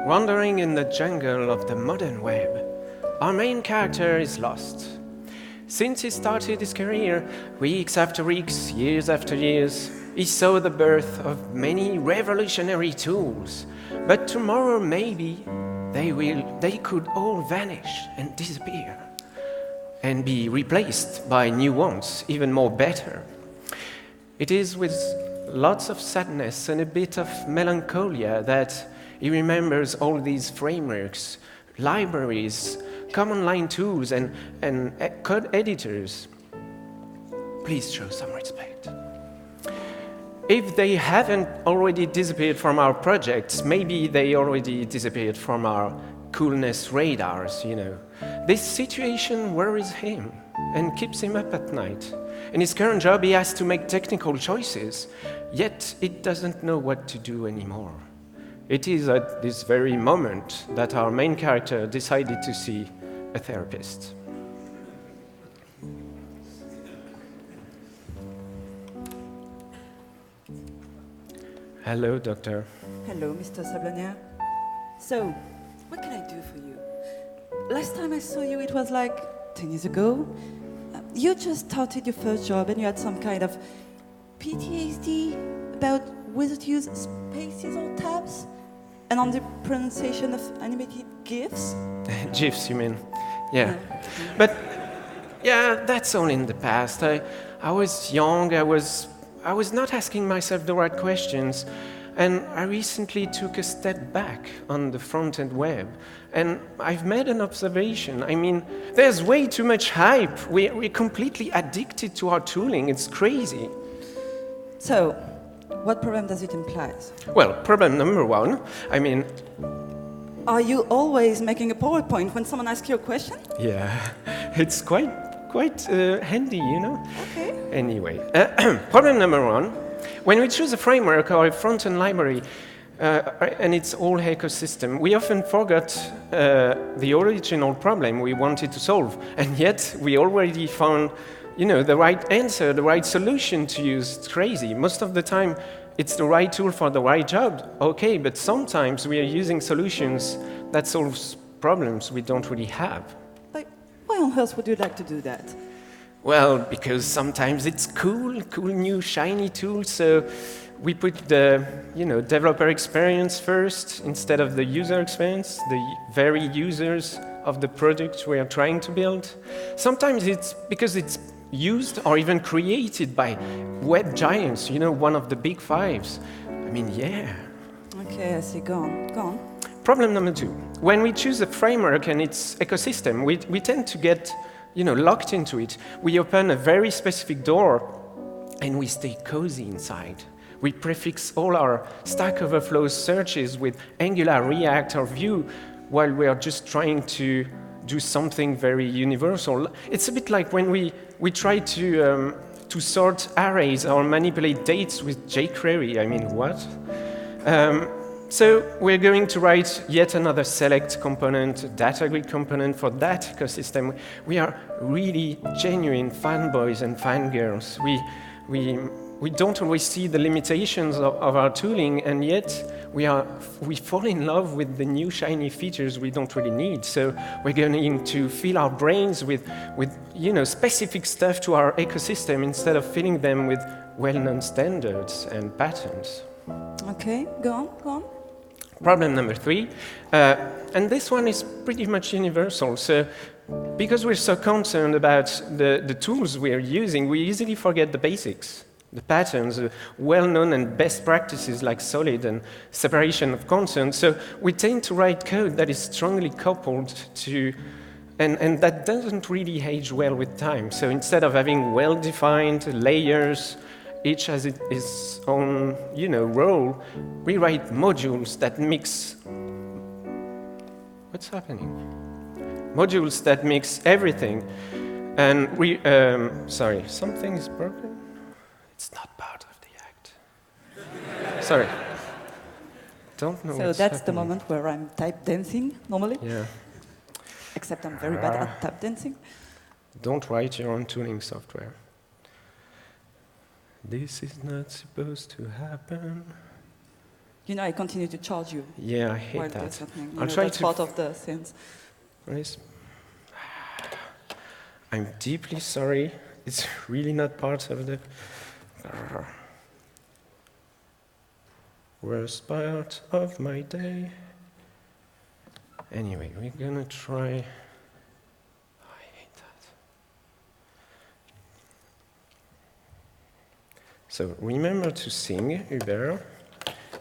wandering in the jungle of the modern web, our main character is lost. Since he started his career, weeks after weeks, years after years, he saw the birth of many revolutionary tools. But tomorrow, maybe, they could all vanish and disappear and be replaced by new ones, even more better. It is with lots of sadness and a bit of melancholia that he remembers all these frameworks, libraries, command line tools, and code editors. Please show some respect. If they haven't already disappeared from our projects, maybe they already disappeared from our coolness radars, you know. This situation worries him and keeps him up at night. In his current job, he has to make technical choices, yet he doesn't know what to do anymore. It is at this very moment that our main character decided to see a therapist. Hello, doctor. Hello, Mr. Sablonniere. So, what can I do for you? Last time I saw you, it was like 10 years ago. You just started your first job and you had some kind of PTSD about whether to use spaces or tabs and on the pronunciation of animated GIFs. GIFs, you mean? Yeah. But, yeah, that's all in the past. I was young, I was not asking myself the right questions, and I recently took a step back on the front-end web, and I've made an observation. I mean, there's way too much hype. We're completely addicted to our tooling. It's crazy. So, what problem does it imply? Well, problem number one, I mean... Are you always making a PowerPoint when someone asks you a question? Yeah, it's quite handy, you know? Okay. Anyway, problem number one, when we choose a framework or a front-end library, and its whole ecosystem, we often forgot the original problem we wanted to solve, and yet we already found, you know, the right answer, the right solution to use. It's crazy. Most of the time, it's the right tool for the right job, okay, but sometimes we are using solutions that solve problems we don't really have. Like, why on earth would you like to do that? Well, because sometimes it's cool new shiny tool, so we put the, you know, developer experience first instead of the user experience, the very users of the product we are trying to build. Sometimes it's because it's used or even created by web giants, you know, one of the big fives. I mean, yeah. Okay, I see. Go on. Problem number two. When we choose a framework and its ecosystem, we tend to get, you know, locked into it. We open a very specific door and we stay cozy inside. We prefix all our Stack Overflow searches with Angular, React, or Vue while we are just trying to do something very universal. It's a bit like when we try to sort arrays or manipulate dates with jQuery. I mean, what? So we're going to write yet another select component, data grid component for that ecosystem. We are really genuine fanboys and fangirls. We don't always see the limitations of our tooling, and yet we fall in love with the new shiny features we don't really need. So we're going to fill our brains with you know, specific stuff to our ecosystem instead of filling them with well-known standards and patterns. Okay, go on. Problem number three, and this one is pretty much universal. So because we're so concerned about the tools we're using, we easily forget the basics. The patterns, well-known and best practices like solid and separation of concerns. So we tend to write code that is strongly coupled to, and that doesn't really age well with time. So instead of having well-defined layers, each has its own, you know, role, we write modules that mix. What's happening? Modules that mix everything, and sorry, something is broken. It's not part of the act. Sorry. Don't know. So that's the moment where I'm type dancing normally. Yeah. Except I'm very bad at tap dancing. Don't write your own tuning software. This is not supposed to happen. You know, I continue to charge you. Yeah, I hate while that. that's happening. You I'll know, try that's to. part of the sense. Nice. I'm deeply sorry. It's really not part of the worst part of my day. Anyway, we're gonna try. I hate that. So remember to sing, Hubert.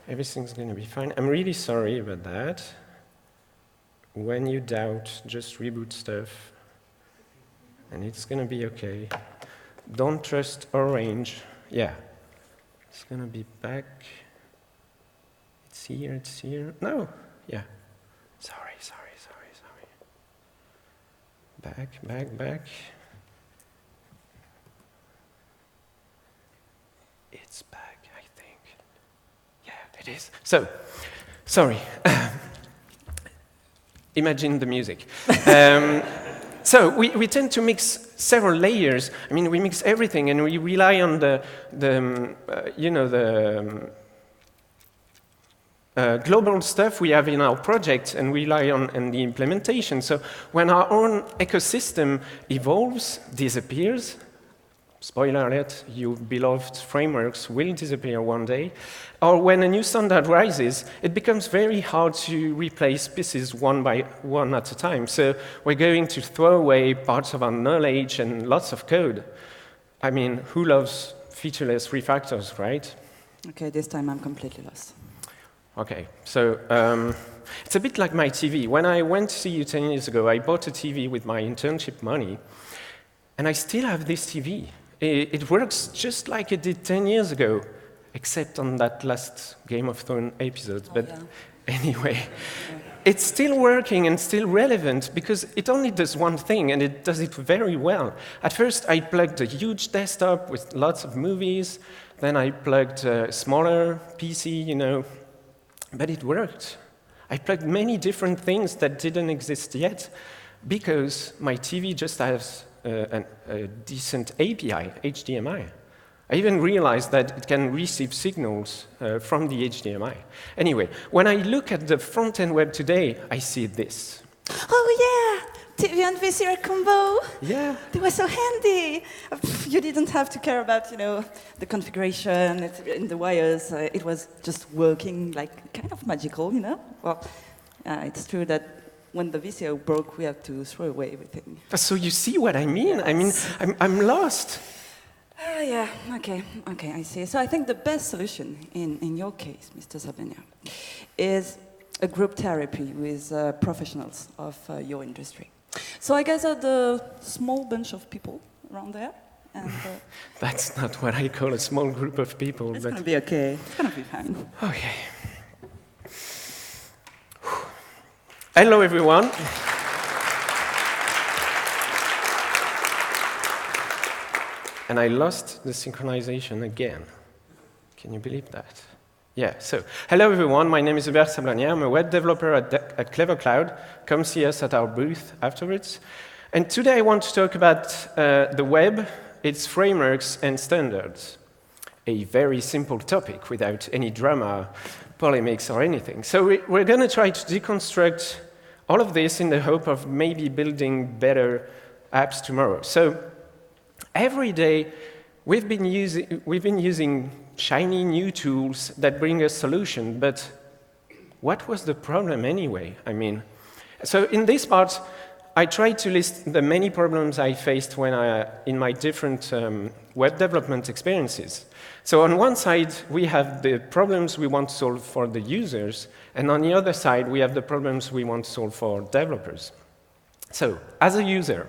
Everything's gonna be fine. I'm really sorry about that. When you doubt, just reboot stuff, and it's gonna be okay. Don't trust Orange. Yeah, it's gonna be back. It's here, it's here. No, yeah. Sorry. Back. It's back, I think. Yeah, it is. So, sorry. Imagine the music. So we tend to mix several layers. I mean, we mix everything, and we rely on the global stuff we have in our project, and rely on the implementation. So when our own ecosystem evolves, disappears, spoiler alert, your beloved frameworks will disappear one day, or when a new standard rises, it becomes very hard to replace pieces one by one at a time. So we're going to throw away parts of our knowledge and lots of code. I mean, who loves featureless refactors, right? Okay, this time I'm completely lost. Okay, so it's a bit like my TV. When I went to see you 10 years ago, I bought a TV with my internship money, and I still have this TV. It works just like it did 10 years ago, except on that last Game of Thrones episode. But anyway, it's still working and still relevant because it only does one thing, and it does it very well. At first, I plugged a huge desktop with lots of movies. Then I plugged a smaller PC, you know, but it worked. I plugged many different things that didn't exist yet because my TV just has a decent API, HDMI. I even realized that it can receive signals from the HDMI. Anyway, when I look at the front-end web today, I see this. Oh yeah, TV and VCR combo. Yeah. They were so handy. You didn't have to care about, you know, the configuration in the wires. It was just working like kind of magical, you know. Well, it's true that when the VCR broke, we had to throw away everything. So you see what I mean? Yes. I mean, I'm lost. Yeah, okay, I see. So I think the best solution in your case, Mr. Sablonniere, is a group therapy with professionals of your industry. So I gathered a small bunch of people around there. And, that's not what I call a small group of people. It's going to be okay. It's going to be fine. Okay. Hello, everyone. And I lost the synchronization again. Can you believe that? Yeah, so, hello everyone, my name is Hubert SABLONNIERE. I'm a web developer at Clever Cloud. Come see us at our booth afterwards. And today I want to talk about the web, its frameworks and standards. A very simple topic without any drama, polemics, or anything. So we're going to try to deconstruct all of this in the hope of maybe building better apps tomorrow. So every day we've been using shiny new tools that bring us solutions, but what was the problem anyway? I mean, so in this part, I tried to list the many problems I faced when in my different web development experiences. So on one side, we have the problems we want to solve for the users, and on the other side, we have the problems we want to solve for developers. So, as a user,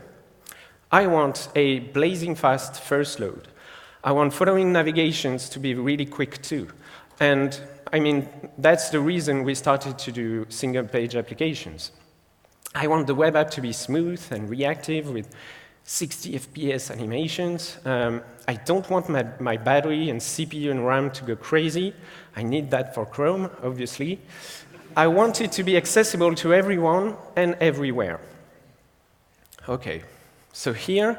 I want a blazing fast first load. I want following navigations to be really quick too. And I mean, that's the reason we started to do single-page applications. I want the web app to be smooth and reactive with 60 FPS animations. I don't want my battery and CPU and RAM to go crazy. I need that for Chrome, obviously. I want it to be accessible to everyone and everywhere. Okay, so here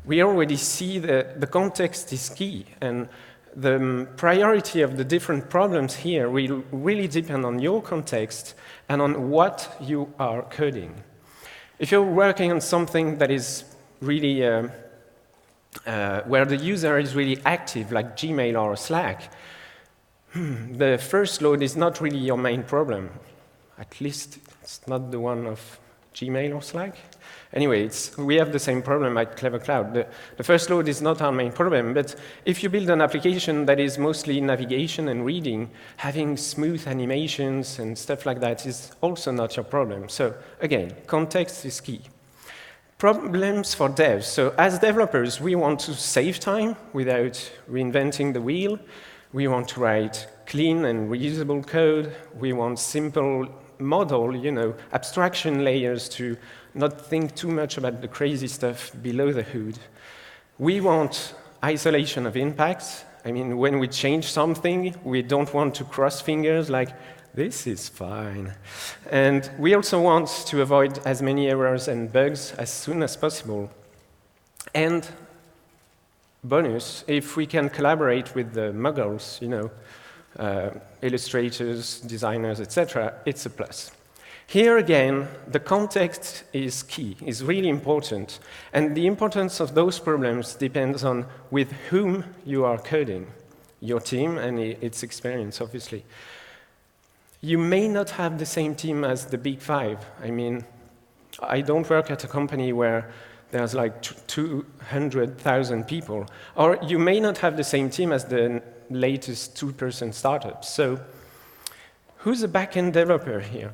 we already see the context is key. And the priority of the different problems here will really depend on your context and on what you are coding. If you're working on something that is really where the user is really active, like Gmail or Slack, the first load is not really your main problem. At least it's not the one of Gmail or Slack. Anyway, we have the same problem at Clever Cloud. The first load is not our main problem, but if you build an application that is mostly navigation and reading, having smooth animations and stuff like that is also not your problem. So again, context is key. Problems for devs. So as developers, we want to save time without reinventing the wheel. We want to write clean and reusable code. We want simple model, abstraction layers to not think too much about the crazy stuff below the hood. We want isolation of impacts. I mean, when we change something, we don't want to cross fingers like, this is fine. And we also want to avoid as many errors and bugs as soon as possible. And bonus, if we can collaborate with the muggles, illustrators, designers, etc., it's a plus. Here again, the context is key, is really important. And the importance of those problems depends on with whom you are coding, your team and its experience, obviously. You may not have the same team as the big five. I mean, I don't work at a company where there's like 200,000 people. Or you may not have the same team as the latest 2-person startup. So who's a back-end developer here?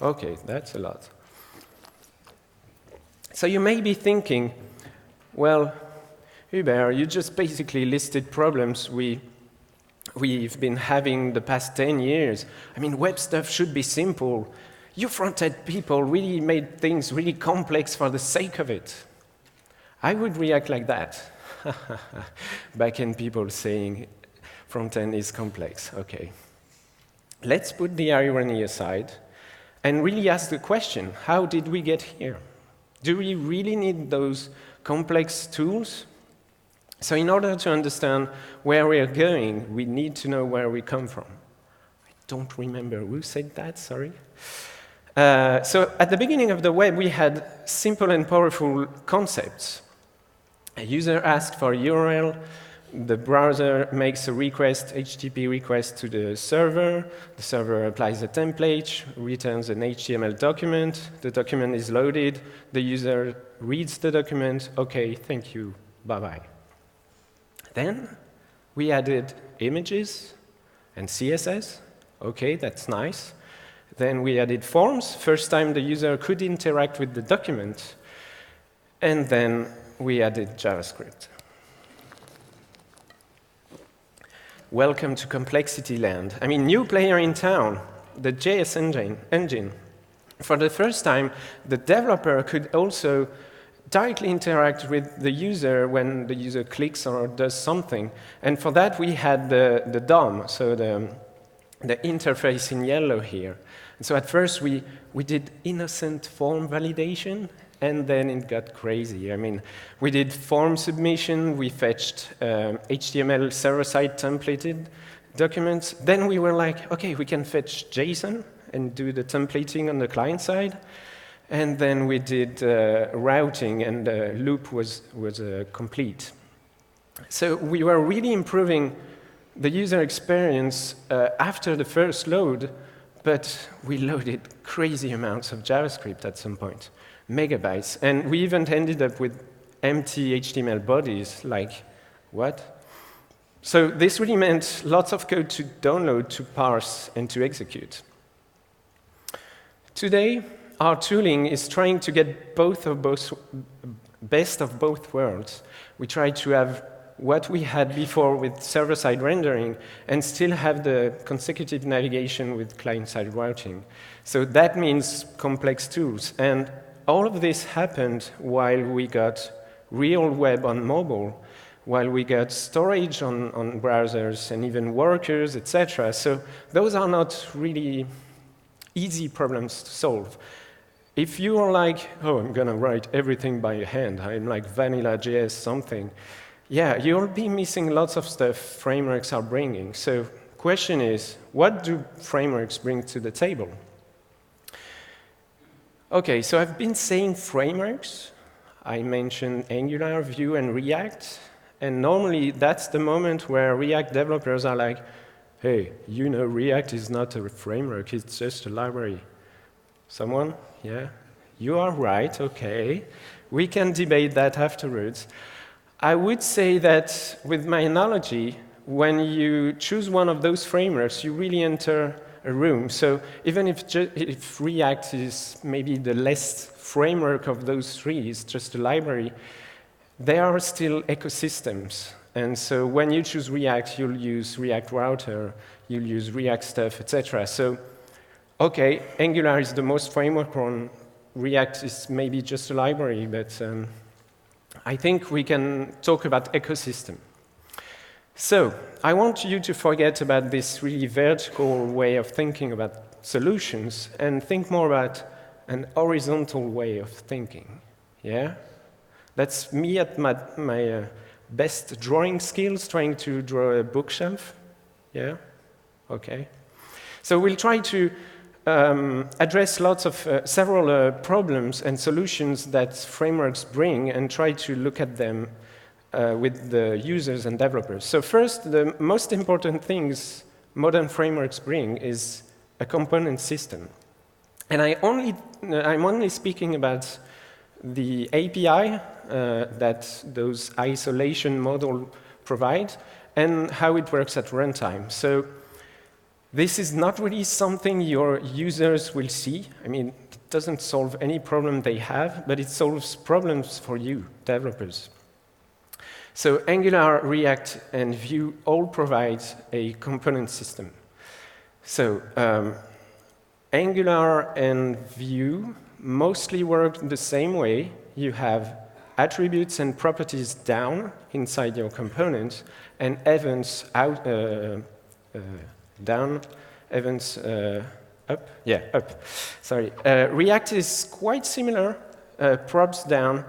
Okay, that's a lot. So you may be thinking, well, Hubert, you just basically listed problems we've been having the past 10 years. I mean, web stuff should be simple. You front-end people really made things really complex for the sake of it. I would react like that. Back-end people saying front-end is complex. Okay. Let's put the irony aside and really ask the question, how did we get here? Do we really need those complex tools? So in order to understand where we are going, we need to know where we come from. I don't remember who said that, sorry. So at the beginning of the web, we had simple and powerful concepts. A user asks for a URL, the browser makes a request, HTTP request to the server applies a template, returns an HTML document, the document is loaded, the user reads the document, okay, thank you, bye-bye. Then we added images and CSS, okay, that's nice. Then we added forms, first time the user could interact with the document, and then we added JavaScript. Welcome to complexity land. I mean, new player in town, the JS engine. For the first time, the developer could also directly interact with the user when the user clicks or does something. And for that, we had the DOM, so the interface in yellow here. And so at first, we did innocent form validation, and then it got crazy. I mean, we did form submission, we fetched HTML server-side templated documents. Then we were like, okay, we can fetch JSON and do the templating on the client side. And then we did routing, and the loop was complete. So we were really improving the user experience after the first load, but we loaded crazy amounts of JavaScript at some point. Megabytes, and we even ended up with empty HTML bodies, like, what? So this really meant lots of code to download, to parse, and to execute. Today, our tooling is trying to get best of both worlds. We try to have what we had before with server-side rendering and still have the consecutive navigation with client-side routing. So that means complex tools. And all of this happened while we got real web on mobile, while we got storage on browsers and even workers, etc. So those are not really easy problems to solve. If you are like, oh, I'm going to write everything by hand, I'm like vanilla JS something, yeah, you'll be missing lots of stuff frameworks are bringing. So question is, what do frameworks bring to the table? Okay, so I've been saying frameworks. I mentioned Angular, Vue, and React. And normally, that's the moment where React developers are like, hey, you know React is not a framework, it's just a library. Someone? Yeah? You are right, okay. We can debate that afterwards. I would say that, with my analogy, when you choose one of those frameworks, you really enter a room. So even if React is maybe the less framework of those three, it's just a library, they are still ecosystems. And so when you choose React, you'll use React Router, you'll use React stuff, etc. So, okay, Angular is the most framework one. React is maybe just a library, but I think we can talk about ecosystem. So, I want you to forget about this really vertical way of thinking about solutions and think more about an horizontal way of thinking. Yeah? That's me at my best drawing skills, trying to draw a bookshelf. Yeah? Okay. So we'll try to address several problems and solutions that frameworks bring and try to look at them with the users and developers. So first, the most important things modern frameworks bring is a component system. And I'm only speaking about the API that those isolation models provide and how it works at runtime. So this is not really something your users will see. I mean, it doesn't solve any problem they have, but it solves problems for you, developers. So Angular, React, and Vue all provide a component system. So Angular and Vue mostly work the same way. You have attributes and properties down inside your component, and events down, events up. Yeah, up. Sorry. React is quite similar. Props down.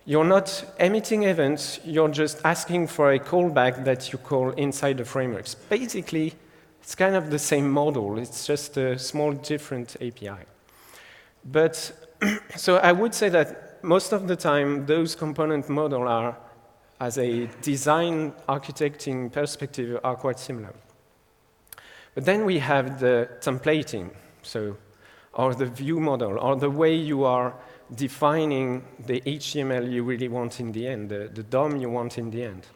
You're not emitting events, you're just asking for a callback that you call inside the frameworks. Basically, it's kind of the same model, it's just a small different API. But, so I would say that most of the time, those component models are, as a design architecting perspective, are quite similar. But then we have the templating, so, or the view model, or the way you are defining the HTML you really want in the end, the DOM you want in the end.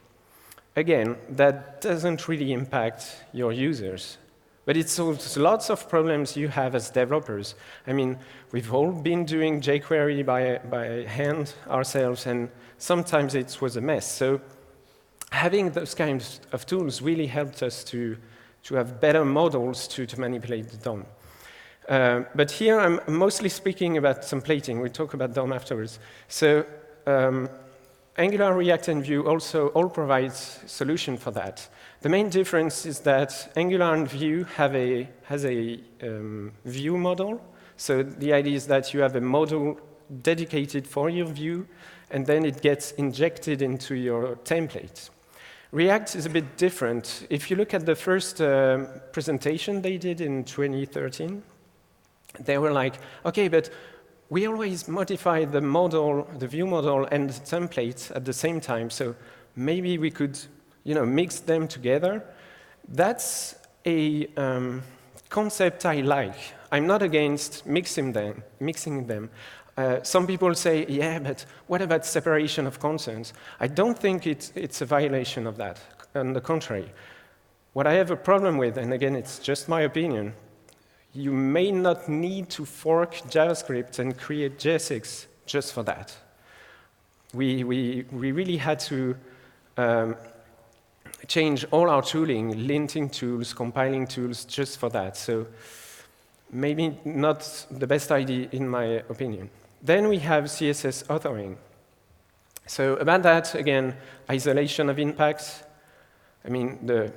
Again, that doesn't really impact your users, but it solves lots of problems you have as developers. I mean, we've all been doing jQuery by hand ourselves, and sometimes it was a mess. So having those kinds of tools really helped us to have better models to manipulate the DOM. But here I'm mostly speaking about templating. We'll talk about DOM afterwards. So Angular, React, and Vue also all provide solution for that. The main difference is that Angular and Vue has a view model. So the idea is that you have a model dedicated for your view, and then it gets injected into your template. React is a bit different. If you look at the first presentation they did in 2013, they were like, okay, but we always modify the model, the view model, and the template at the same time, so maybe we could, mix them together. That's a concept I like. I'm not against mixing them. Some people say, yeah, but what about separation of concerns? I don't think it's a violation of that. On the contrary. What I have a problem with, and again, it's just my opinion, you may not need to fork JavaScript and create JSX just for that. We really had to change all our tooling, linting tools, compiling tools, just for that. So maybe not the best idea in my opinion. Then we have CSS authoring. So about that, again, isolation of impacts. I mean, the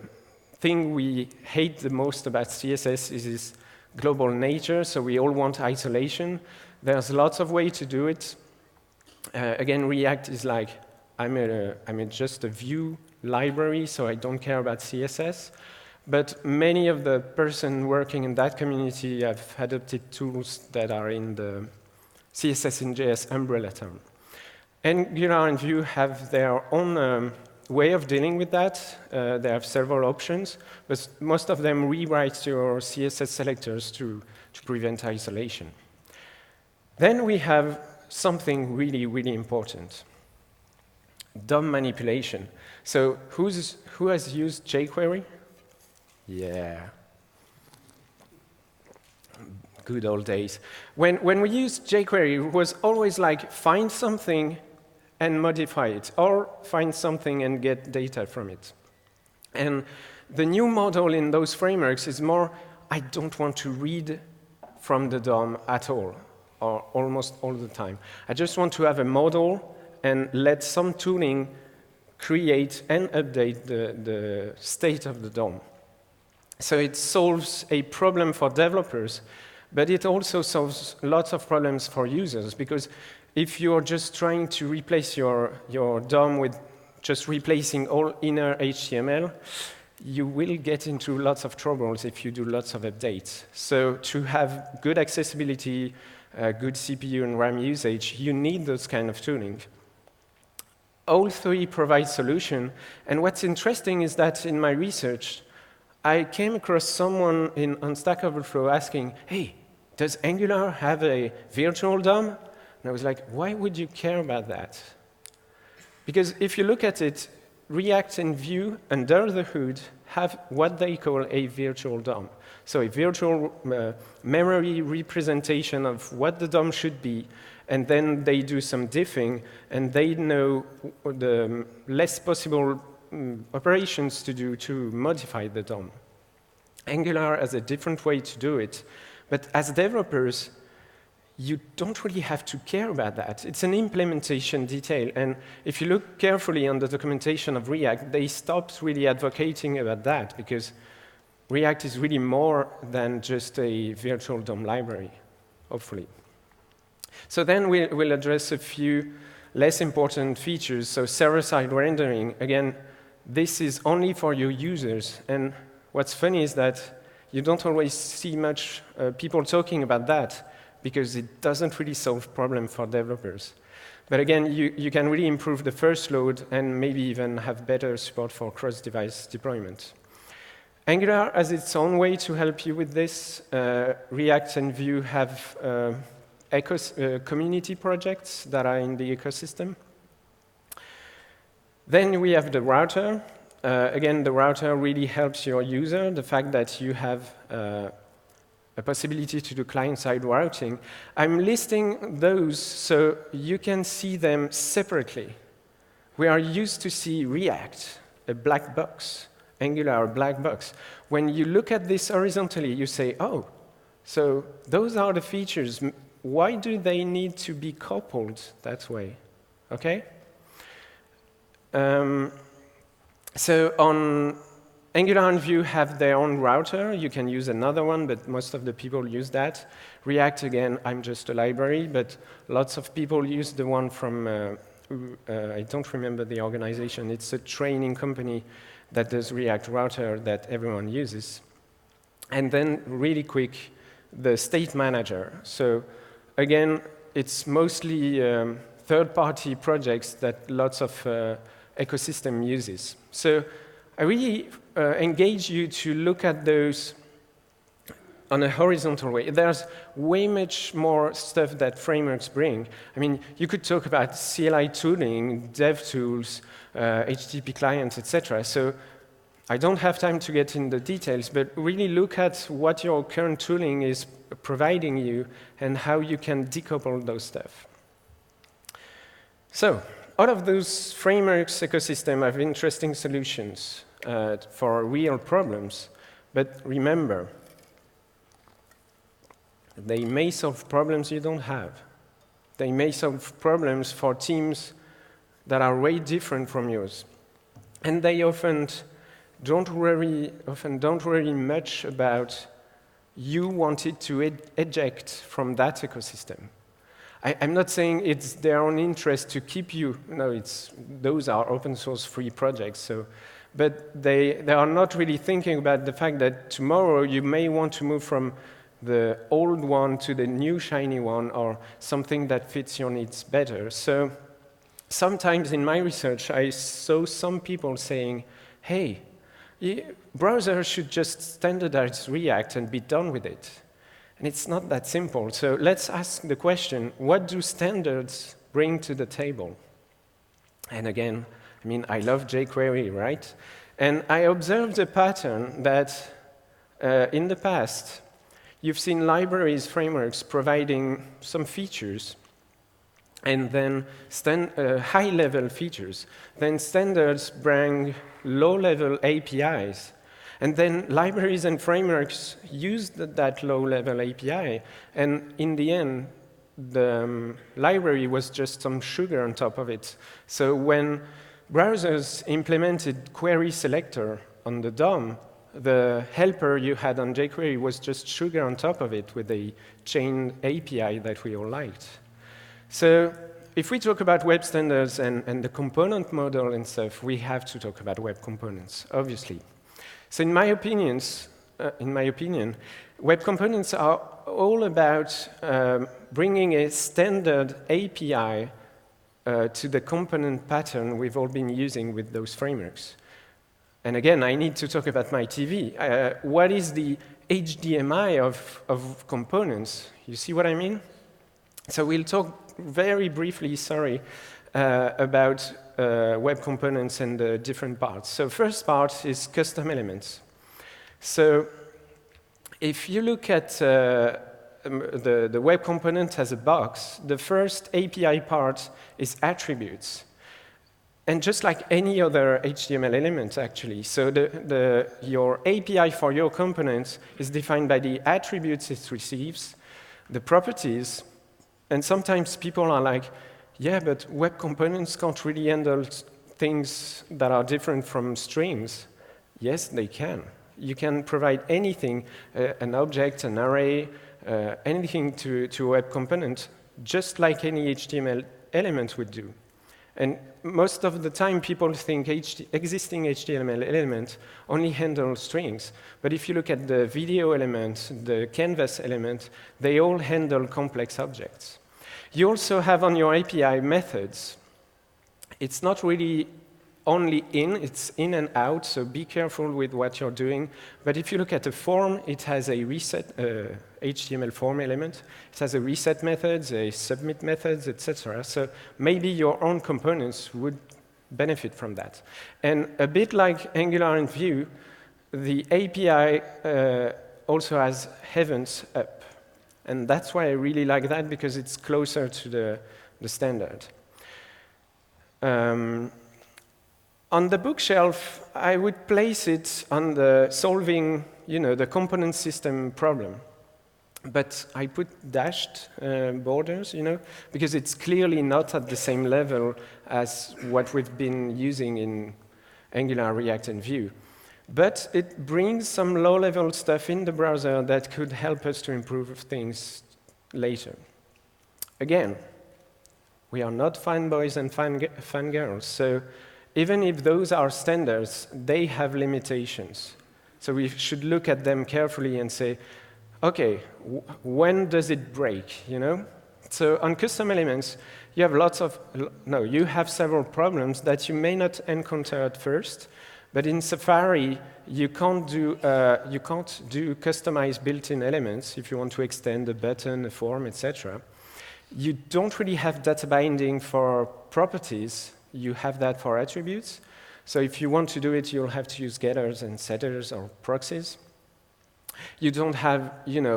thing we hate the most about CSS is its global nature, so we all want isolation. There's lots of ways to do it. Again, React is like, I'm just a Vue library, so I don't care about CSS. But many of the persons working in that community have adopted tools that are in the CSS in JS umbrella term. Angular and Vue have their own way of dealing with that. They have several options, but most of them rewrite your CSS selectors to prevent isolation. Then we have something really, really important. DOM manipulation. So who has used jQuery? Yeah. Good old days. When we used jQuery, it was always like find something and modify it, or find something and get data from it. And the new model in those frameworks is more, I don't want to read from the DOM at all, or almost all the time. I just want to have a model and let some tooling create and update the state of the DOM. So it solves a problem for developers, but it also solves lots of problems for users, because if you're just trying to replace your DOM with just replacing all inner HTML, you will get into lots of troubles if you do lots of updates. So to have good accessibility, good CPU and RAM usage, you need those kind of tooling. All three provide solution, and what's interesting is that in my research, I came across someone on Stack Overflow asking, hey, does Angular have a virtual DOM? And I was like, why would you care about that? Because if you look at it, React and Vue, under the hood, have what they call a virtual DOM. So a virtual memory representation of what the DOM should be, and then they do some diffing, and they know the less possible operations to do to modify the DOM. Angular has a different way to do it, but as developers, you don't really have to care about that. It's an implementation detail, and if you look carefully on the documentation of React, they stopped really advocating about that, because React is really more than just a virtual DOM library, hopefully. So then we'll address a few less important features. So server-side rendering, again, this is only for your users, and what's funny is that you don't always see much people talking about that, because it doesn't really solve problem for developers. But again, you can really improve the first load and maybe even have better support for cross-device deployment. Angular has its own way to help you with this. React and Vue have community projects that are in the ecosystem. Then we have the router. Again, the router really helps your user. The fact that you have a possibility to do client-side routing. I'm listing those so you can see them separately. We are used to see React, a black box, Angular, a black box. When you look at this horizontally, you say, oh, so those are the features. Why do they need to be coupled that way? Okay? So on Angular and Vue have their own router. You can use another one, but most of the people use that. React, again, I'm just a library, but lots of people use the one from, I don't remember the organization. It's a training company that does React router that everyone uses. And then, really quick, the state manager. So again, it's mostly third-party projects that lots of ecosystem uses. So I really engage you to look at those on a horizontal way. There's way much more stuff that frameworks bring. I mean, you could talk about CLI tooling, dev tools, HTTP clients, etc. So I don't have time to get in the details, but really look at what your current tooling is providing you and how you can decouple those stuff. So all of those frameworks ecosystem have interesting solutions for real problems, but remember, they may solve problems you don't have. They may solve problems for teams that are way different from yours. And they often don't worry much about you wanted to eject from that ecosystem. I'm not saying it's their own interest to keep you. No, those are open source free projects. So, but they are not really thinking about the fact that tomorrow you may want to move from the old one to the new shiny one, or something that fits your needs better. So sometimes in my research, I saw some people saying, hey, browsers should just standardize React and be done with it. And it's not that simple. So let's ask the question, what do standards bring to the table? And again, I mean, I love jQuery, right? And I observed a pattern that in the past, you've seen libraries, frameworks providing some features, and then high-level features. Then standards bring low-level APIs. And then libraries and frameworks used that low-level API. And in the end, the library was just some sugar on top of it. So when browsers implemented query selector on the DOM, the helper you had on jQuery was just sugar on top of it with a chained API that we all liked. So if we talk about web standards and the component model and stuff, we have to talk about web components, obviously. So in my opinion, web components are all about bringing a standard API to the component pattern we've all been using with those frameworks. And again, I need to talk about my TV. What is the HDMI of components? You see what I mean? So we'll talk very briefly, about web components and the different parts. So first part is custom elements. So if you look at the web component as a box, the first API part is attributes. And just like any other HTML element, actually. So your API for your component is defined by the attributes it receives, the properties, and sometimes people are like, yeah, but web components can't really handle things that are different from strings. Yes, they can. You can provide anything, an object, an array, anything to a web component, just like any HTML element would do. And most of the time, people think existing HTML element only handles strings. But if you look at the video element, the canvas element, they all handle complex objects. You also have on your API methods. It's not really only it's in and out, so be careful with what you're doing. But if you look at a form, it has a reset HTML form element. It has a reset methods, a submit methods, etc. So maybe your own components would benefit from that. And a bit like Angular and Vue, the API also has heavens up. And that's why I really like that, because it's closer to the standard. On the bookshelf, I would place it on the solving, the component system problem. But I put dashed borders, because it's clearly not at the same level as what we've been using in Angular, React, and Vue. But it brings some low-level stuff in the browser that could help us to improve things later. Again, we are not fanboys and fangirls, so even if those are standards, they have limitations. So we should look at them carefully and say, okay, when does it break, So on custom elements, you have you have several problems that you may not encounter at first, but in Safari, you can't do customized built-in elements if you want to extend a button, a form, etc. You don't really have data binding for properties. You have that for attributes. So if you want to do it, you'll have to use getters and setters or proxies. You don't have,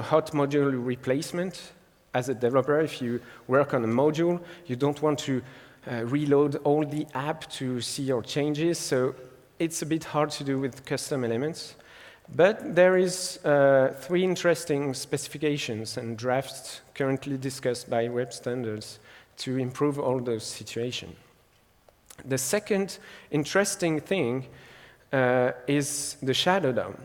hot module replacement. As a developer, if you work on a module, you don't want to reload all the app to see your changes. So it's a bit hard to do with custom elements. But there is 3 interesting specifications and drafts currently discussed by web standards to improve all those situations. The second interesting thing is the shadow DOM.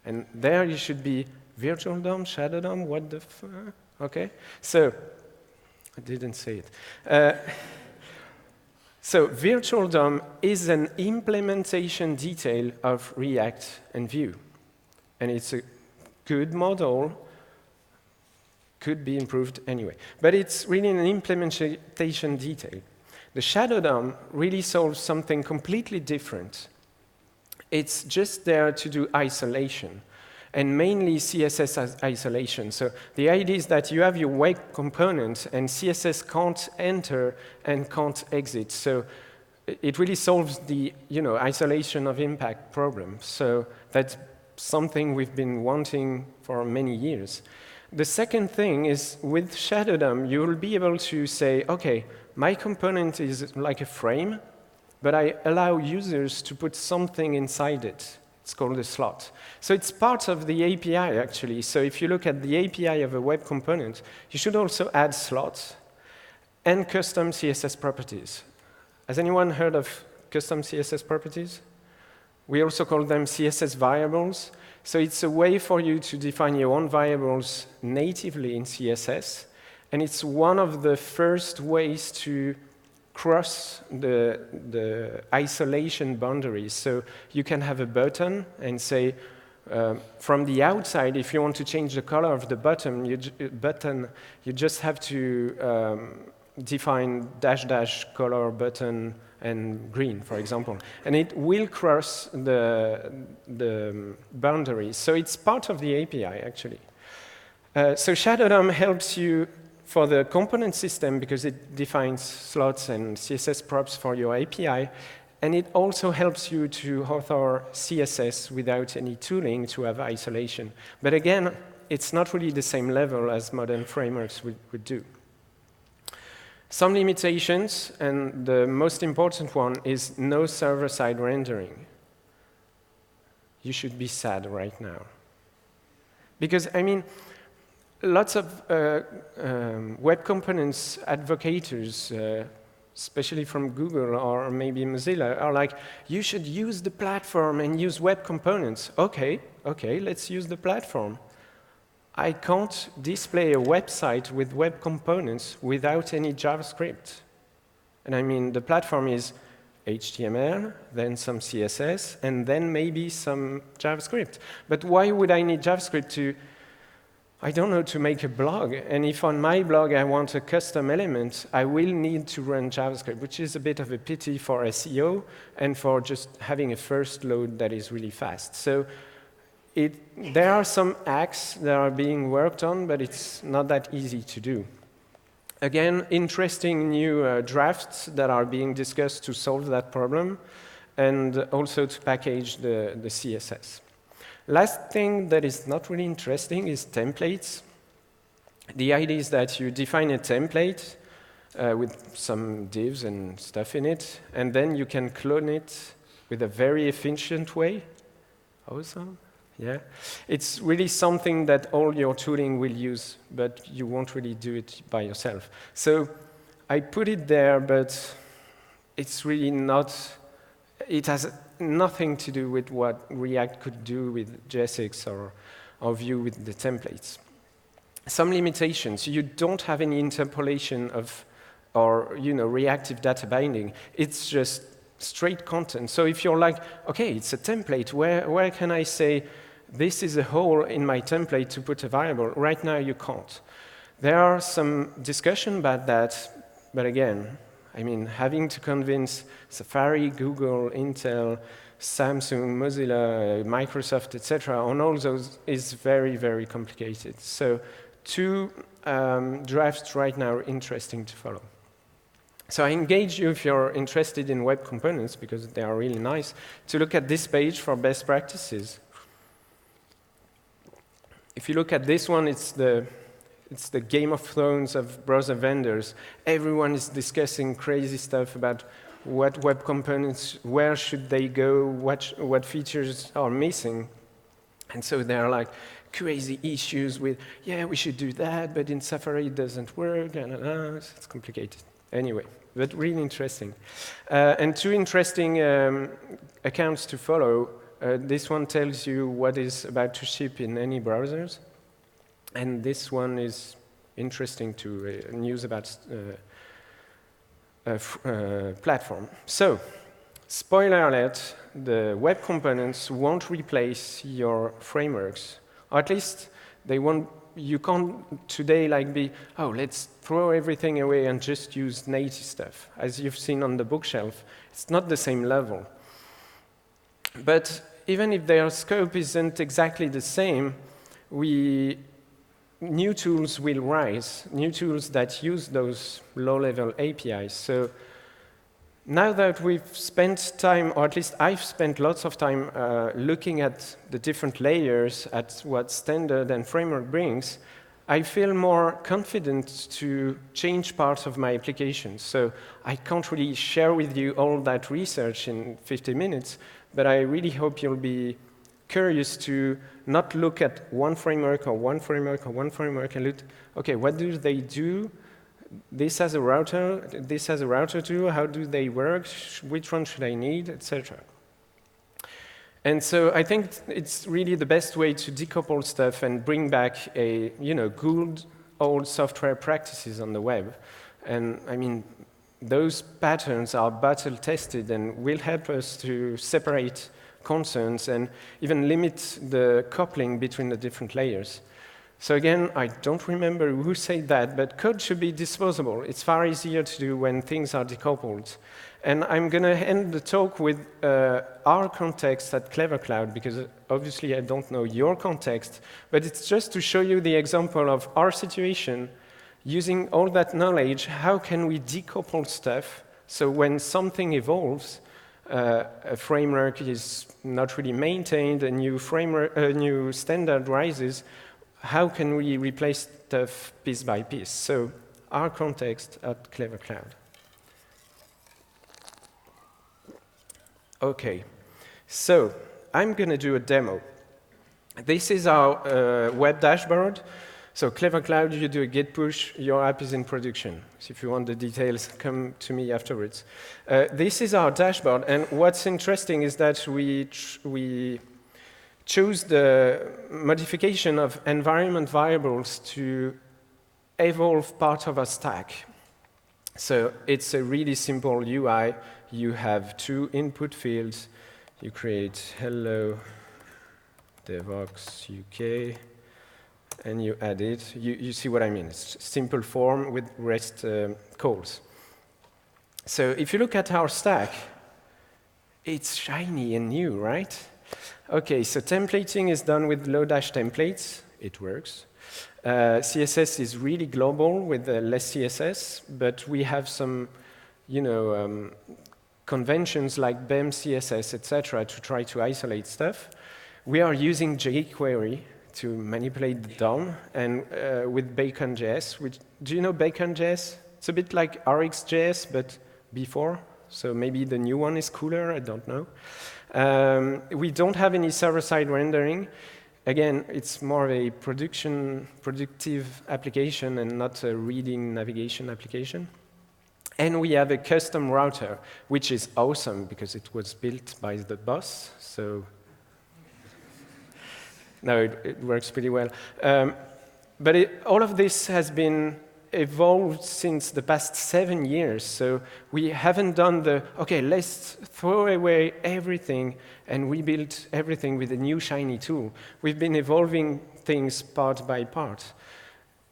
And there you should be virtual DOM, shadow DOM, what the fuck? Okay. So I didn't say it. So Virtual DOM is an implementation detail of React and Vue. And it's a good model, could be improved anyway. But it's really an implementation detail. The Shadow DOM really solves something completely different. It's just there to do isolation, and mainly CSS isolation. So the idea is that you have your web component, and CSS can't enter and can't exit. So it really solves the isolation of impact problem. So that's something we've been wanting for many years. The second thing is, with Shadow DOM, you'll be able to say, OK, my component is like a frame, but I allow users to put something inside it. It's called a slot. So it's part of the API, actually. So if you look at the API of a web component, you should also add slots and custom CSS properties. Has anyone heard of custom CSS properties? We also call them CSS variables. So it's a way for you to define your own variables natively in CSS. And it's one of the first ways to cross the isolation boundaries. So you can have a button and say, from the outside, if you want to change the color of the button, you just have to define -- color button and green, for example. And it will cross the boundaries. So it's part of the API, actually. So Shadow DOM helps you for the component system because it defines slots and CSS props for your API. And it also helps you to author CSS without any tooling to have isolation. But again, it's not really the same level as modern frameworks would do. Some limitations, and the most important one is no server-side rendering. You should be sad right now. Because, I mean, lots of web components advocates, especially from Google or maybe Mozilla, are like, you should use the platform and use web components. OK, let's use the platform. I can't display a website with web components without any JavaScript. And I mean, the platform is HTML, then some CSS, and then maybe some JavaScript. But why would I need JavaScript to, I don't know, to make a blog? And if on my blog I want a custom element, I will need to run JavaScript, which is a bit of a pity for SEO and for just having a first load that is really fast. So there are some hacks that are being worked on, but it's not that easy to do. Again, interesting new drafts that are being discussed to solve that problem, and also to package the CSS. Last thing that is not really interesting is templates. The idea is that you define a template with some divs and stuff in it, and then you can clone it with a very efficient way. Awesome. Yeah, it's really something that all your tooling will use, but you won't really do it by yourself. So I put it there, but it's really not, it has nothing to do with what React could do with JSX or Vue with the templates. Some limitations, you don't have any interpolation of, or reactive data binding. It's just straight content. So if you're like, okay, it's a template, where can I say, this is a hole in my template to put a variable? Right now, you can't. There are some discussion about that, but again, I mean, having to convince Safari, Google, Intel, Samsung, Mozilla, Microsoft, etc., on all those is very, very complicated. So two drafts right now are interesting to follow. So I engage you, if you're interested in web components, because they are really nice, to look at this page for best practices. If you look at this one, it's the Game of Thrones of browser vendors. Everyone is discussing crazy stuff about what web components, where should they go, what features are missing. And so there are like crazy issues with, yeah, we should do that, but in Safari it doesn't work, and it's complicated. Anyway, but really interesting. And two interesting accounts to follow. This one tells you what is about to ship in any browsers. And this one is interesting to news about platform. So, spoiler alert, the web components won't replace your frameworks. Or at least they won't. You can't today like be, oh, let's throw everything away and just use native stuff. As you've seen on the bookshelf, it's not the same level. But even if their scope isn't exactly the same, new tools will rise, new tools that use those low-level APIs. So now that we've spent time, or at least I've spent lots of time looking at the different layers, at what standard and framework brings, I feel more confident to change parts of my application. So I can't really share with you all that research in 50 minutes, but I really hope you'll be curious to not look at one framework or one framework or one framework and look, okay, what do they do? This has a router, this has a router too, how do they work, which one should I need, etc. And so I think it's really the best way to decouple stuff and bring back a, good old software practices on the web. And I mean, those patterns are battle tested and will help us to separate concerns and even limit the coupling between the different layers. So again, I don't remember who said that, but code should be disposable. It's far easier to do when things are decoupled. And I'm going to end the talk with our context at Clever Cloud, because obviously I don't know your context, but it's just to show you the example of our situation. Using all that knowledge, how can we decouple stuff so when something evolves, a framework is not really maintained, a new standard rises, how can we replace stuff piece by piece? So our context at Clever Cloud. Okay, so I'm going to do a demo. This is our web dashboard. So Clever Cloud, you do a git push, your app is in production. So if you want the details, come to me afterwards. This is our dashboard, and what's interesting is that we choose the modification of environment variables to evolve part of a stack. So it's a really simple UI. You have two input fields. You create hello devox UK, and you add it. You see what I mean. It's simple form with REST calls. So if you look at our stack, it's shiny and new, right? Okay, so templating is done with Lodash templates. It works. CSS is really global with less CSS, but we have some, conventions like BEM, CSS, etc., to try to isolate stuff. We are using jQuery to manipulate the DOM, and with Bacon.js. Do you know Bacon.js? It's a bit like RxJS, but before. So maybe the new one is cooler, I don't know. We don't have any server-side rendering. Again, it's more of a productive application and not a reading navigation application. And we have a custom router, which is awesome because it was built by the boss. So no, it works pretty well. But all of this has been evolved since the past 7 years. So we haven't done okay, let's throw away everything and rebuild everything with a new shiny tool. We've been evolving things part by part.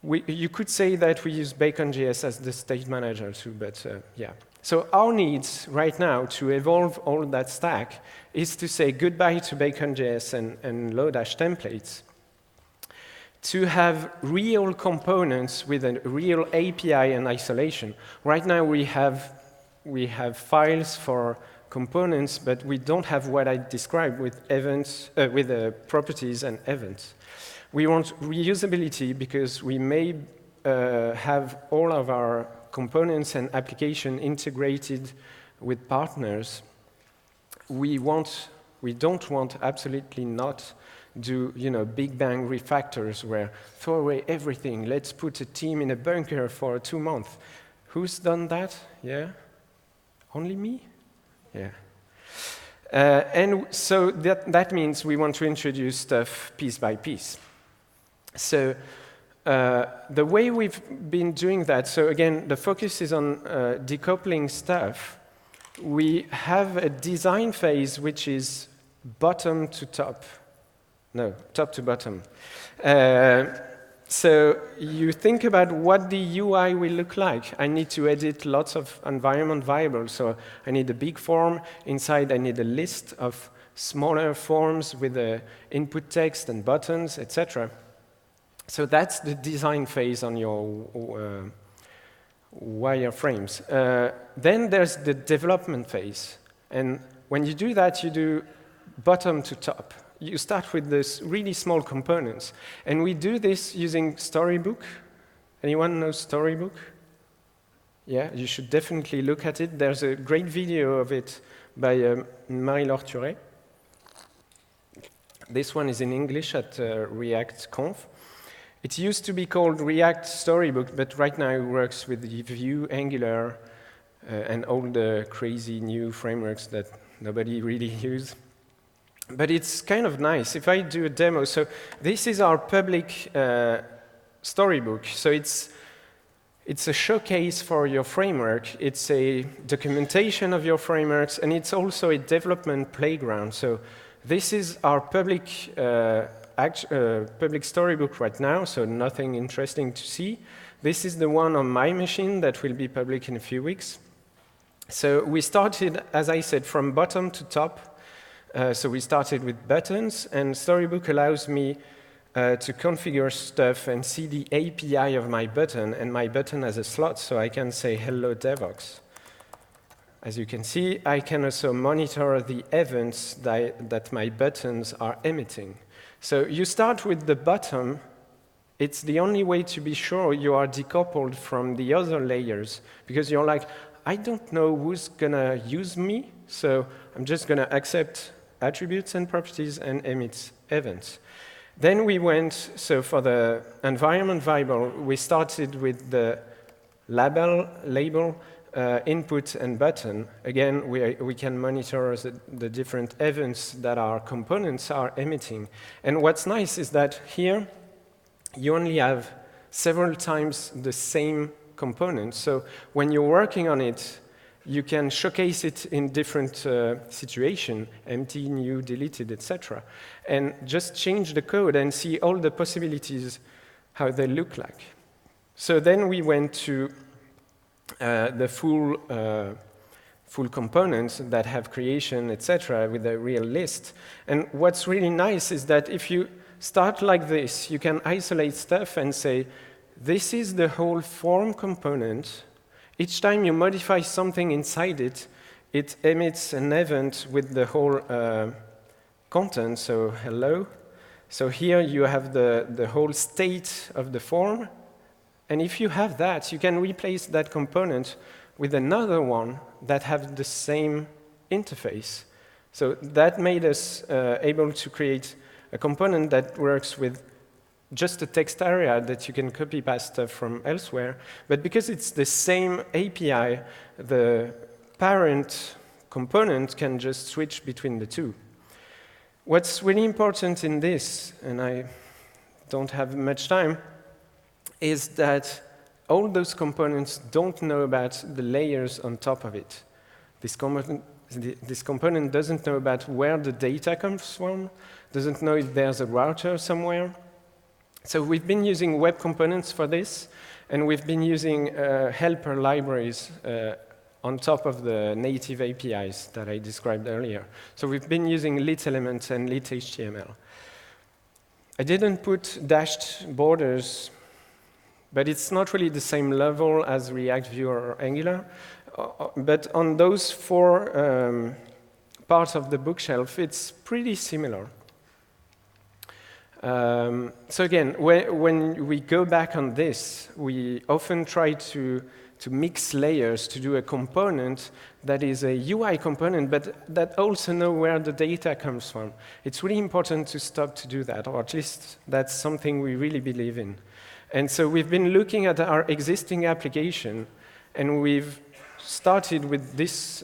You could say that we use Bacon.js as the state manager too, but yeah. So our needs right now to evolve all that stack is to say goodbye to Bacon.js and Lodash templates, to have real components with a real API and isolation. Right now we have files for components, but we don't have what I described with events, properties and events. We want reusability because we may have all of our components and application integrated with partners. We don't want absolutely not do big bang refactors where throw away everything. Let's put a team in a bunker for 2 months. Who's done that? Yeah, only me. Yeah. And so that means we want to introduce stuff piece by piece. So the way we've been doing that, so again, the focus is on decoupling stuff. We have a design phase which is bottom to top. No, top to bottom. So you think about what the UI will look like. I need to edit lots of environment variables. So I need a big form. Inside, I need a list of smaller forms with input text and buttons, etc. So that's the design phase on your wireframes. Then there's the development phase. And when you do that, you do bottom to top. You start with this really small components. And we do this using Storybook. Anyone know Storybook? Yeah, you should definitely look at it. There's a great video of it by Marie-Laure Thuret. This one is in English at React Conf. It used to be called React Storybook, but right now it works with Vue, Angular, and all the crazy new frameworks that nobody really uses. But it's kind of nice. If I do a demo, so this is our public storybook. So it's a showcase for your framework. It's a documentation of your frameworks, and it's also a development playground. So this is our public storybook right now, so nothing interesting to see. This is the one on my machine that will be public in a few weeks. So we started, as I said, from bottom to top. So we started with buttons, and Storybook allows me to configure stuff and see the API of my button, and my button has a slot, so I can say, hello, Devox. As you can see, I can also monitor the events that my buttons are emitting. So you start with the bottom. It's the only way to be sure you are decoupled from the other layers, because you're like, I don't know who's going to use me, so I'm just going to accept attributes and properties and emit events. Then we went, so for the environment variable, we started with the label, input, and button. Again, we can monitor the different events that our components are emitting. And what's nice is that here, you only have several times the same component. So when you're working on it, you can showcase it in different situations, empty, new, deleted, etc. And just change the code and see all the possibilities, how they look like. So then we went to the full components that have creation, etc., with a real list. And what's really nice is that if you start like this, you can isolate stuff and say, this is the whole form component. Each time you modify something inside it, it emits an event with the whole content, so hello. So here you have the whole state of the form. And if you have that, you can replace that component with another one that has the same interface. So that made us able to create a component that works with just a text area that you can copy paste stuff from elsewhere. But because it's the same API, the parent component can just switch between the two. What's really important in this, and I don't have much time, is that all those components don't know about the layers on top of it. This component doesn't know about where the data comes from, doesn't know if there's a router somewhere. So we've been using web components for this, and we've been using helper libraries on top of the native APIs that I described earlier. So we've been using lit elements and lit HTML. I didn't put dashed borders, but it's not really the same level as React, Vue, or Angular. But on those four parts of the bookshelf, it's pretty similar. So again, when we go back on this, we often try to mix layers to do a component that is a UI component, but that also know where the data comes from. It's really important to stop to do that, or at least that's something we really believe in. And so we've been looking at our existing application, and we've started with this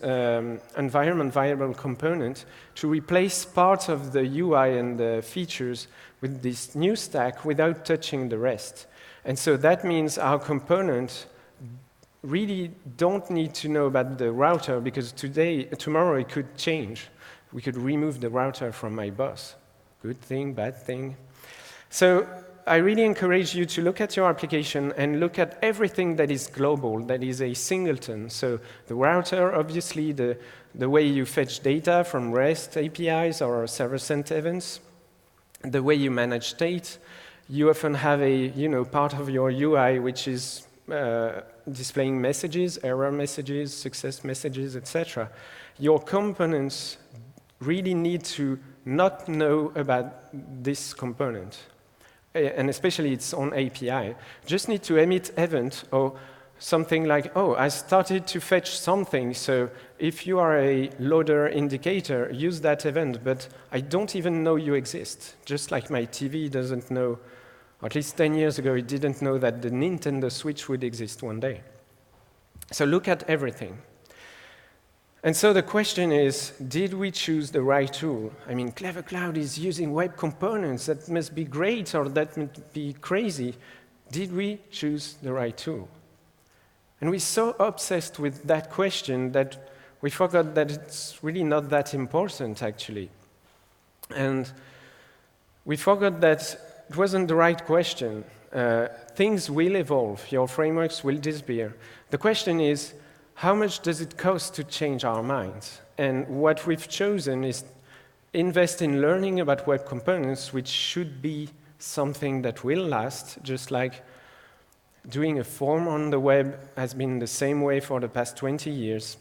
environment variable component to replace part of the UI and the features with this new stack without touching the rest. And so that means our component really don't need to know about the router, because tomorrow it could change. We could remove the router from my bus. Good thing, bad thing. So I really encourage you to look at your application and look at everything that is global, that is a singleton. So the router, obviously, the way you fetch data from REST APIs or server-sent events, the way you manage state. You often have a part of your UI which is displaying messages, error messages, success messages, etc. Your components really need to not know about this component, and especially its own API. Just need to emit event or something like, oh, I started to fetch something, so if you are a loader indicator, use that event, but I don't even know you exist. Just like my TV doesn't know, at least 10 years ago, it didn't know that the Nintendo Switch would exist one day. So look at everything. And so the question is, did we choose the right tool? I mean, Clever Cloud is using web components. That must be great, or that must be crazy. Did we choose the right tool? And we're so obsessed with that question that we forgot that it's really not that important, actually. And we forgot that it wasn't the right question. Things will evolve. Your frameworks will disappear. The question is, how much does it cost to change our minds? And what we've chosen is invest in learning about web components, which should be something that will last, just like doing a form on the web has been the same way for the past 20 years.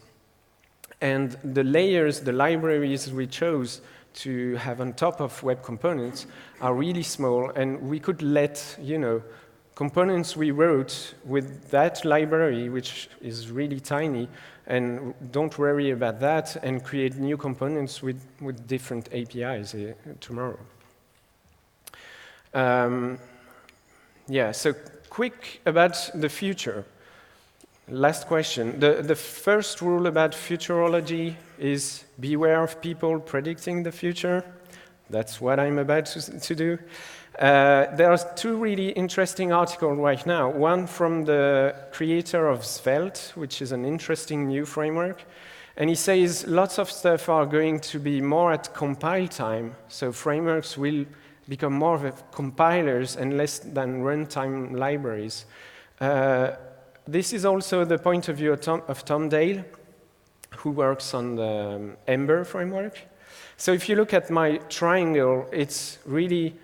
And the layers, the libraries we chose to have on top of web components are really small, and we could let, components we wrote with that library, which is really tiny, and don't worry about that, and create new components with different APIs tomorrow. So quick about the future. Last question. The first rule about futurology is beware of people predicting the future. That's what I'm about to do. There are two really interesting articles right now. One from the creator of Svelte, which is an interesting new framework. And he says lots of stuff are going to be more at compile time. So frameworks will become more of compilers and less than runtime libraries. This is also the point of view of Tom Dale, who works on the Ember framework. So if you look at my triangle, it's really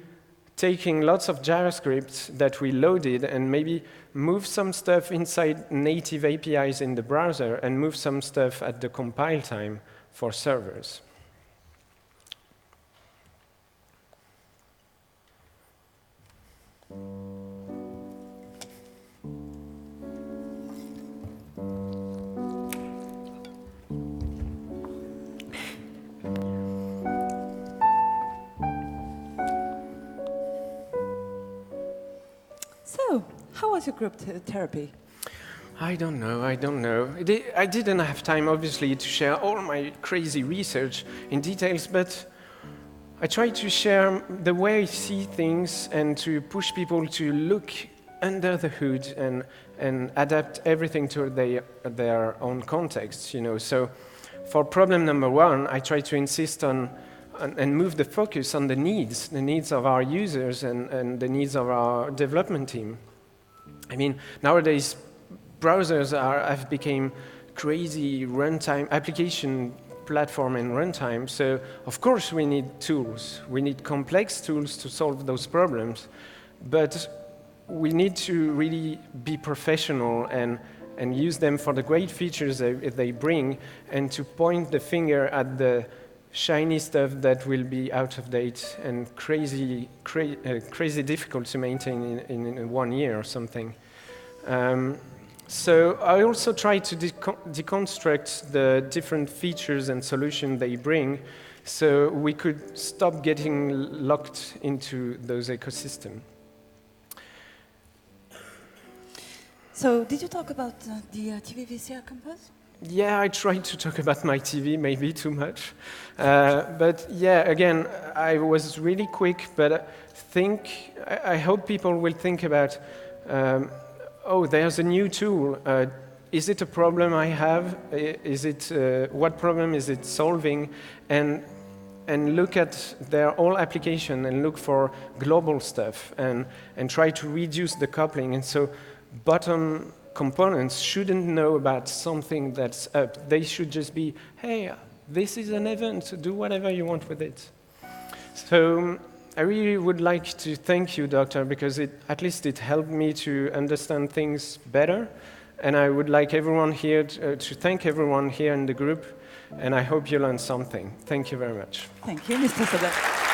taking lots of JavaScript that we loaded and maybe move some stuff inside native APIs in the browser and move some stuff at the compile time for servers. So, how was your group therapy? I don't know. I didn't have time, obviously, to share all my crazy research in details, but I try to share the way I see things and to push people to look under the hood and adapt everything to their own context, So for problem number one, I try to insist on and move the focus on the needs of our users and the needs of our development team. I mean, nowadays, browsers have become crazy runtime application platform and runtime, so of course we need tools. We need complex tools to solve those problems, but we need to really be professional and use them for the great features they bring, and to point the finger at the shiny stuff that will be out of date and crazy difficult to maintain in 1 year or something. So I also try to deconstruct the different features and solutions they bring, so we could stop getting locked into those ecosystems. So, did you talk about the TV VCR campus? Yeah, I tried to talk about my TV, maybe too much. But yeah, again, I was really quick, but I hope people will think about, oh, there's a new tool. Is it a problem I have? What problem is it solving? And look at their whole application and look for global stuff and try to reduce the coupling. And so bottom components shouldn't know about something that's up. They should just be, hey, this is an event, do whatever you want with it. So I really would like to thank you, Doctor, because at least it helped me to understand things better. And I would like everyone here to thank everyone here in the group. And I hope you learned something. Thank you very much. Thank you, Mr. Sablonniere.